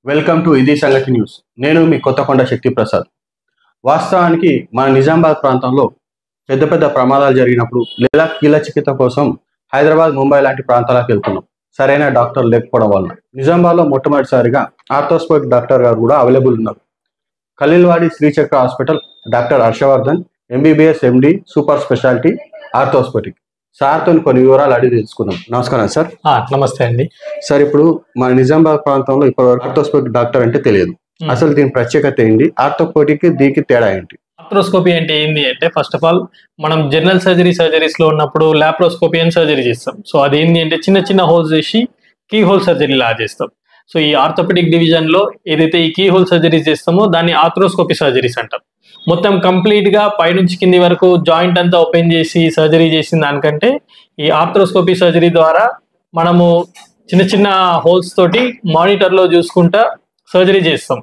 Welcome to ఇది సంగతి news. నేను మీ కొత్తకొండ శక్తి ప్రసాద్. వాస్తవానికి మన నిజామాబాద్ ప్రాంతంలో పెద్ద పెద్ద ప్రమాదాలు జరిగినప్పుడు లేదా కీళ్ళ చికిత్స కోసం హైదరాబాద్, ముంబై లాంటి ప్రాంతాలకు వెళ్తున్నాం. సరైన డాక్టర్ లేకపోవడం వలన నిజామాబాద్లో మొట్టమొదటిసారిగా ఆర్థోస్కోపిక్ డాక్టర్ గారు కూడా అవైలబుల్ ఉన్నారు. ఖలీల్వాడి శ్రీచక్ర హాస్పిటల్ డాక్టర్ హర్షవర్ధన్, ఎంబీబీఎస్, ఎండి, సూపర్ స్పెషాలిటీ ఆర్థోస్కోపిక్. సార్తో కొన్ని వివరాలు అడిగి తెలుసుకుందాం. నమస్కారం సార్. నమస్తే అండి. సార్, ఇప్పుడు మన నిజామాబాద్ ప్రాంతంలో ఇప్పటివరకు ఆర్థోస్కోపిక్ డాక్టర్ అంటే తెలియదు. అసలు దీని ప్రత్యేకత ఏంటి? ఆర్థోస్కోపిక్ దీనికి తేడా ఏంటి? ఆర్థ్రోస్కోపీ అంటే ఏంటి అంటే, ఫస్ట్ ఆఫ్ ఆల్ మనం జనరల్ సర్జరీస్ లో ఉన్నప్పుడు లాప్రోస్కోపీ అని సర్జరీ చేస్తాం. సో అది ఏంటి అంటే చిన్న చిన్న హోల్స్ చేసి కీ హోల్ సర్జరీ లా చేస్తాం. సో ఈ ఆర్థోపెడిక్ డివిజన్ లో ఏదైతే ఈ కీ హోల్ సర్జరీస్ చేస్తామో దాన్ని ఆర్థ్రోస్కోపీ సర్జరీస్ అంటాం. మొత్తం కంప్లీట్ గా పైనుంచి కింది వరకు జాయింట్ అంతా ఓపెన్ చేసి సర్జరీ చేసిన దానికంటే ఈ ఆర్థ్రోస్కోపీ సర్జరీ ద్వారా మనము చిన్న చిన్న హోల్స్ తోటి మానిటర్ లో చూసుకుంటా సర్జరీ చేస్తాం.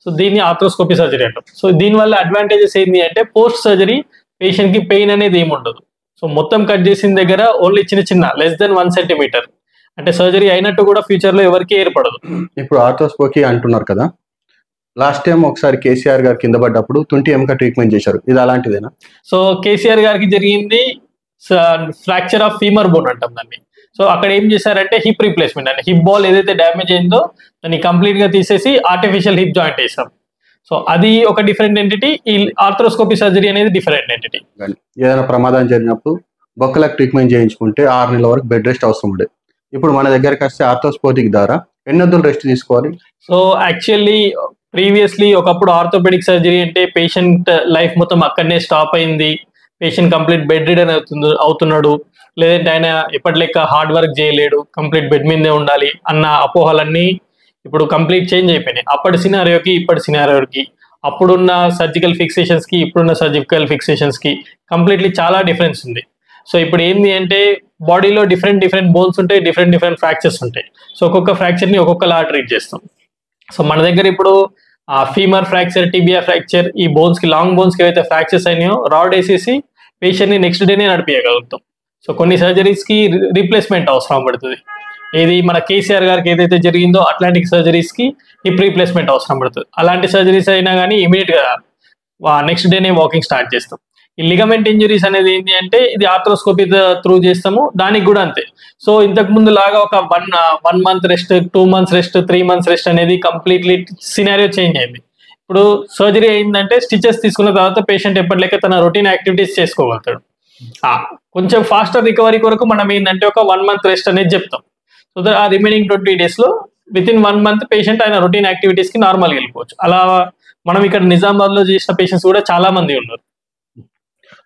సో దీన్ని ఆర్థ్రోస్కోపీ సర్జరీ అంటాం. సో దీనివల్ల అడ్వాంటేజెస్ ఏంటి అంటే, పోస్ట్ సర్జరీ పేషెంట్ కి పెయిన్ అనేది ఏమి ఉండదు. సో మొత్తం కట్ చేసిన దగ్గర ఓన్లీ చిన్న చిన్న లెస్ దెన్ 1 సెంటీమీటర్ అంటే సర్జరీ అయినట్టు కూడా ఫ్యూచర్ లో ఎవరికి ఏర్పడదు. ఇప్పుడు ఆర్థోస్కోపీ అంటున్నారు కదా, లాస్ట్ టైం ఒకసారి కేసీఆర్ గారు కింద పడ్డప్పుడు 20 ఎంక ట్రీట్మెంట్ చేశారు. ఇది అలాంటిదేనా? సో కేసీఆర్ గారికి జరిగింది ఫ్రాక్చర్ ఆఫ్ ఫీమర్ బోన్ అంటాం దాన్ని. సో అక్కడ ఏం చేశారంటే హిప్ రీప్లేస్మెంట్ అంటే హిప్ బాల్ ఏదైతే డ్యామేజ్ అయిందో దాన్ని కంప్లీట్ గా తీసేసి ఆర్టిఫిషియల్ హిప్ జాయింట్ వేసాం. సో అది ఒక డిఫరెంట్ ఎంటిటీ. ఈ ఆర్థ్రోస్కోపీ సర్జరీ అనేది డిఫరెంట్ ఎంటిటీ. ఏదైనా ప్రమాదం జరిగినప్పుడు బొక్కలకు ట్రీట్మెంట్ చేయించుకుంటే 6 నెలల వరకు బెడ్ రెస్ట్ అవసరం ఉండేది. ఇప్పుడు మన దగ్గరికి వస్తే ఆర్థోస్కోపిక్ ద్వారా ఎన్ని రోజులు రెస్ట్ తీసుకోవాలి? సో యాక్చువల్లీ ప్రీవియస్లీ ఒకప్పుడు ఆర్థోపెడిక్ సర్జరీ అంటే పేషెంట్ లైఫ్ మొత్తం అక్కడనే స్టాప్ అయింది, పేషెంట్ కంప్లీట్ బెడ్ రిడన్ అవుతున్నాడు, లేదంటే ఆయన ఎప్పటి లెక్క హార్డ్ వర్క్ చేయలేడు, కంప్లీట్ బెడ్ మీదే ఉండాలి అన్న అపోహలన్నీ ఇప్పుడు కంప్లీట్ చేంజ్ అయిపోయినాయి. అప్పటి సినారియోకి ఇప్పటి సినారియోకి, అప్పుడున్న సర్జికల్ ఫిక్సేషన్స్ కి ఇప్పుడున్న సర్జికల్ ఫిక్సేషన్స్ కి కంప్లీట్లీ చాలా డిఫరెన్స్ ఉంది. సో ఇప్పుడు ఏంది అంటే బాడీలో డిఫరెంట్ బోన్స్ ఉంటాయి, డిఫరెంట్ ఫ్రాక్చర్స్ ఉంటాయి. సో ఒక్కొక్క ఫ్రాక్చర్ ని ఒక్కొక్కలా ట్రీట్ చేస్తాం. సో మన దగ్గర ఇప్పుడు ఫీమర్ ఫ్రాక్చర్, టిబియా ఫ్రాక్చర్, ఈ బోన్స్ కి లాంగ్ బోన్స్ కి ఏవైతే ఫ్రాక్చర్స్ అయినాయో రాడ్ వేసేసి పేషెంట్ ని నెక్స్ట్ డేనే నడిపించగలుగుతాం. సో కొన్ని సర్జరీస్ కి రీప్లేస్మెంట్ అవసరం పడుతుంది. ఏది మన కేసీఆర్ గారికి ఏదైతే జరిగిందో అట్లాంటిక్ సర్జరీస్ కి హిప్ రీప్లేస్మెంట్ అవసరం పడుతుంది. అలాంటి సర్జరీస్ అయినా కానీ ఇమీడియట్ గా నెక్స్ట్ డేనే వాకింగ్ స్టార్ట్ చేస్తాం. ఈ లిగమెంట్ ఇంజరీస్ అనేది ఏంటి అంటే ఇది ఆర్థ్రోస్కోపీ త్రూ చేస్తాము, దానికి కూడా అంతే. సో ఇంతకు ముందు లాగా ఒక 1 month rest, 2 months rest, 3 months rest అనేది కంప్లీట్లీ సినారియో చేంజ్ అయింది. ఇప్పుడు సర్జరీ అయిందంటే స్టిచెస్ తీసుకున్న తర్వాత పేషెంట్ ఎప్పటిలెక్క తన రొటీన్ యాక్టివిటీస్ చేసుకోగలుగుతాడు. కొంచెం ఫాస్టర్ రికవరీ కొరకు మనం ఏంటంటే ఒక 1 మంత్ రెస్ట్ అనేది చెప్తాం. సో ఆ రిమైనింగ్ 20 days లో వితిన్ 1 మంత్ పేషెంట్ ఆయన రొటీన్ యాక్టివిటీస్ కి నార్మల్గా వెళ్ళిపోవచ్చు. అలా మనం ఇక్కడ నిజామాబాద్ లో చేసిన పేషెంట్స్ కూడా చాలా మంది ఉన్నారు.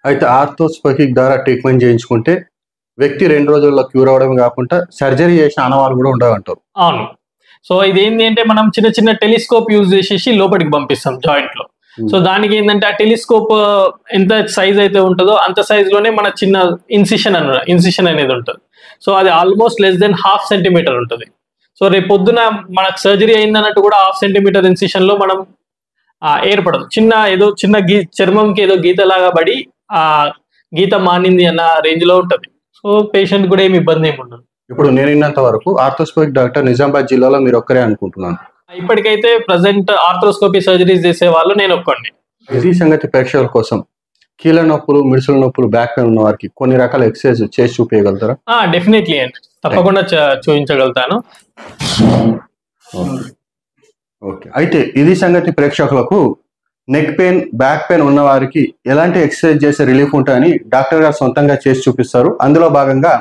అయితే ఆర్థోస్కోపిక్ ద్వారా ట్రీట్మెంట్ చేయించుకుంటే వ్యక్తి 2 రోజుల్లో క్యూర్ అవడం కాకుండా సర్జరీ చేసిన ఆనవాళ్ళు కూడా ఉండవంటారు. అవును. సో ఇదేంటి అంటే మనం చిన్న చిన్న టెలిస్కోప్ యూజ్ చేసేసి లోపలికి పంపిస్తాం జాయింట్ లో. సో దానికి ఏంటంటే ఆ టెలిస్కోప్ ఎంత సైజ్ అయితే ఉంటుందో అంత సైజ్ లోనే మన చిన్న ఇన్సిషన్ అనేది ఉంటుంది. సో అది ఆల్మోస్ట్ లెస్ దెన్ 1/2 సెంటీమీటర్ ఉంటుంది. సో రేపు పొద్దున మనకు సర్జరీ అయిందన్నట్టు కూడా 1/2 సెంటీమీటర్ ఇన్సిషన్ లో మనం ఏర్పడదు. చిన్న చర్మంకి ఏదో గీతలాగా పడి ఆ గీత మానింది అన్న రేంజ్ లో ఉంటుంది. సో పేషెంట్ కూడా ఏమి ఇబ్బంది ఏమి ఉండదు. ఇప్పుడు నేను విన్నంత వరకు ఆర్థోస్కోపిక్ డాక్టర్ నిజామాబాద్ జిల్లాలో మీరు ఒక్కరే అనుకుంటున్నాను. ఇప్పటికైతే ప్రజెంట్ ఆర్థ్రోస్కోపీ సర్జరీస్ చేసే వాళ్ళు నేను ఒక్కడిని. ఇది సంగతి ప్రేక్షకుల కోసం కీళ్ళ నొప్పులు, మిడుసుల నొప్పులు, బ్యాక్ పెయిన్ ఉన్న వారికి కొన్ని రకాల ఎక్సర్సైజ్ చేసి చూపించగలుగుతారా? డెఫినెట్లీ అండి, తప్పకుండా చూపించగలుగుతాను. ఓకే, అయితే ఇది సంగతి ప్రేక్షకులకు నెక్ పెయిన్, బ్యాక్ పెయిన్ ఉన్న వారికి ఎలాంటి ఎక్సర్సైజ్ చేసే రిలీఫ్ ఉంటాయని డాక్టర్ గారు సొంతంగా చేసి చూపిస్తారు. అందులో భాగంగా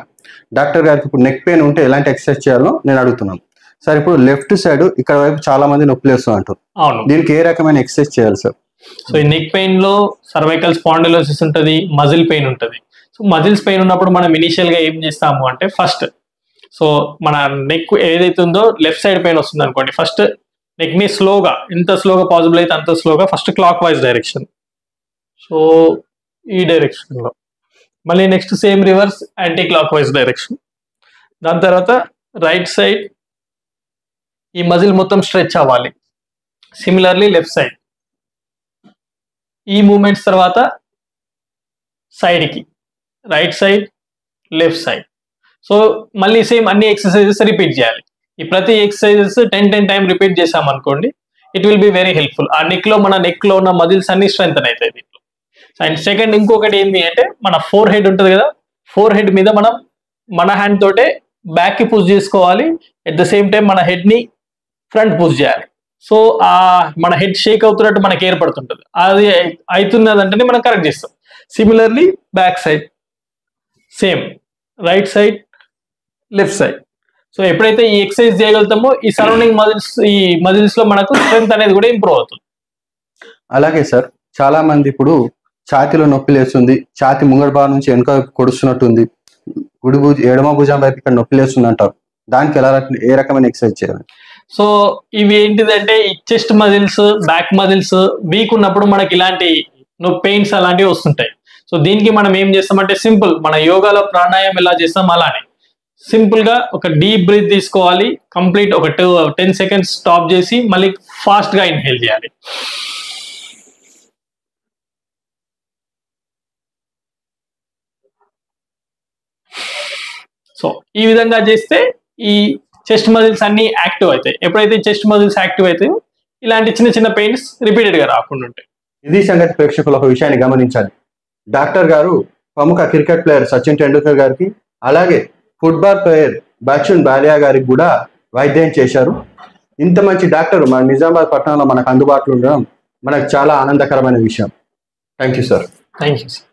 డాక్టర్ గారికి ఇప్పుడు నెక్ పెయిన్ ఉంటే ఎలాంటి ఎక్సర్సైజ్ చేయాలో నేను అడుగుతున్నాను. సార్, ఇప్పుడు లెఫ్ట్ సైడ్ ఇక్కడ వైపు చాలా మంది నొప్పి వేస్తూ అంటారు. అవును. దీనికి ఏ రకమైన ఎక్సర్సైజ్ చేయాలి సార్? సో ఈ నెక్ పెయిన్ లో సర్వైకల్ స్పాండిలోసిస్ ఉంటుంది, మజిల్ పెయిన్ ఉంటుంది. సో మజిల్స్ పెయిన్ ఉన్నప్పుడు మనం ఇనిషియల్ గా ఏం చేస్తాము అంటే ఫస్ట్, సో మన నెక్ ఏదైతే ఉందో లెఫ్ట్ సైడ్ పెయిన్ వస్తుంది అనుకోండి, ఫస్ట్ నెక్ ని స్లోగా, ఎంత స్లోగా పాసిబుల్ అయితే అంత స్లోగా first clock wise direction, so ఈ డైరెక్షన్ లో, మళ్ళీ next same reverse anti clock wise direction, దాని తర్వాత రైట్ సైడ్ ఈ మజిల్ మొత్తం స్ట్రెచ్ అవ్వాలి. సిమిలర్లీ లెఫ్ట్ సైడ్ ఈ మూమెంట్స్ తర్వాత సైడ్ కి, right side, left side. So మళ్ళీ సేమ్ అన్ని ఎక్సర్సైజెస్ రిపీట్ చేయాలి. ఈ ప్రతి ఎక్సర్సైజెస్ 10 టైం రిపీట్ చేసాం అనుకోండి, it will be very helpful. ఆ నెక్ లో ఉన్న మజిల్స్ అన్ని స్ట్రెంగ్ అవుతాయి దీంట్లో. అండ్ సెకండ్ ఇంకొకటి ఏంటి అంటే, మన ఫోర్ హెడ్ ఉంటుంది కదా, ఫోర్ హెడ్ మీద మనం మన హ్యాండ్ తోటే బ్యాక్ కి పుష్ చేసుకోవాలి. ఎట్ ద సేమ్ టైం మన హెడ్ ని ఫ్రంట్ పుష్ చేయాలి. సో ఆ మన హెడ్ షేక్ అవుతున్నట్టు మనకి ఏర్పడుతుంటుంది. అది అవుతున్నదంటేనే మనం కరెక్ట్ చేస్తాం. Similarly back side same, right side, left side. So ఎప్పుడైతే ఈ ఎక్సర్సైజ్ చేయగలుగుతామో ఈ సరౌండింగ్ మజిల్స్ లో మనకు స్ట్రెంత్ అనేది కూడా ఇంప్రూవ్ అవుతుంది. అలాగే సార్, చాలా మంది ఇప్పుడు ఛాతీలో నొప్పి లేస్తుంది, ఛాతీ ముంగడ భాగం నుంచి వెనుక కొడుస్తున్నట్టుంది, ఎడమ భుజం వైపు ఇక్కడ నొప్పి లేస్తుంది అంటారు. దానికి ఏ రకమైన ఎక్సర్సైజ్ చేయాలి? సో ఇవి ఏంటిదంటే, ఈ chest muscles, back muscles week ఉన్నప్పుడు మనకి ఇలాంటి పెయిన్స్ అలాంటివి వస్తుంటాయి. సో దీనికి మనం ఏం చేస్తామంటే, సింపుల్ మన యోగాలో ప్రాణాయామం ఎలా చేస్తాం అలానే సింపుల్ గా ఒక డీప్ బ్రీత్ తీసుకోవాలి. కంప్లీట్ ఒక 10 సెకండ్స్ స్టాప్ చేసి మళ్ళీ ఫాస్ట్ గా ఇన్హేల్ చేయాలి. సో ఈ విధంగా చేస్తే ఈ చెస్ట్ మజిల్స్ అన్ని యాక్టివ్ అవుతాయి. ఎప్పుడైతే చెస్ట్ మజిల్స్ యాక్టివ్ అవుతాయో ఇలాంటి చిన్న చిన్న పెయిన్స్ రిపీటెడ్ గా రాకుండా ఉంటాయి. ఇది సంగతి ప్రేక్షకులు ఒక విషయాన్ని గమనించాలి. డాక్టర్ గారు ప్రముఖ క్రికెట్ ప్లేయర్ సచిన్ టెండూల్కర్ గారికి, అలాగే ఫుట్బాల్ ప్లేయర్ బచ్చన్ బాలియా గారికి కూడా వైద్యం చేశారు. ఇంత మంచి డాక్టర్ మన నిజామాబాద్ పట్టణంలో మనకు అందుబాటులో ఉండడం మనకు చాలా ఆనందకరమైన విషయం. Thank you sir. Thank you sir.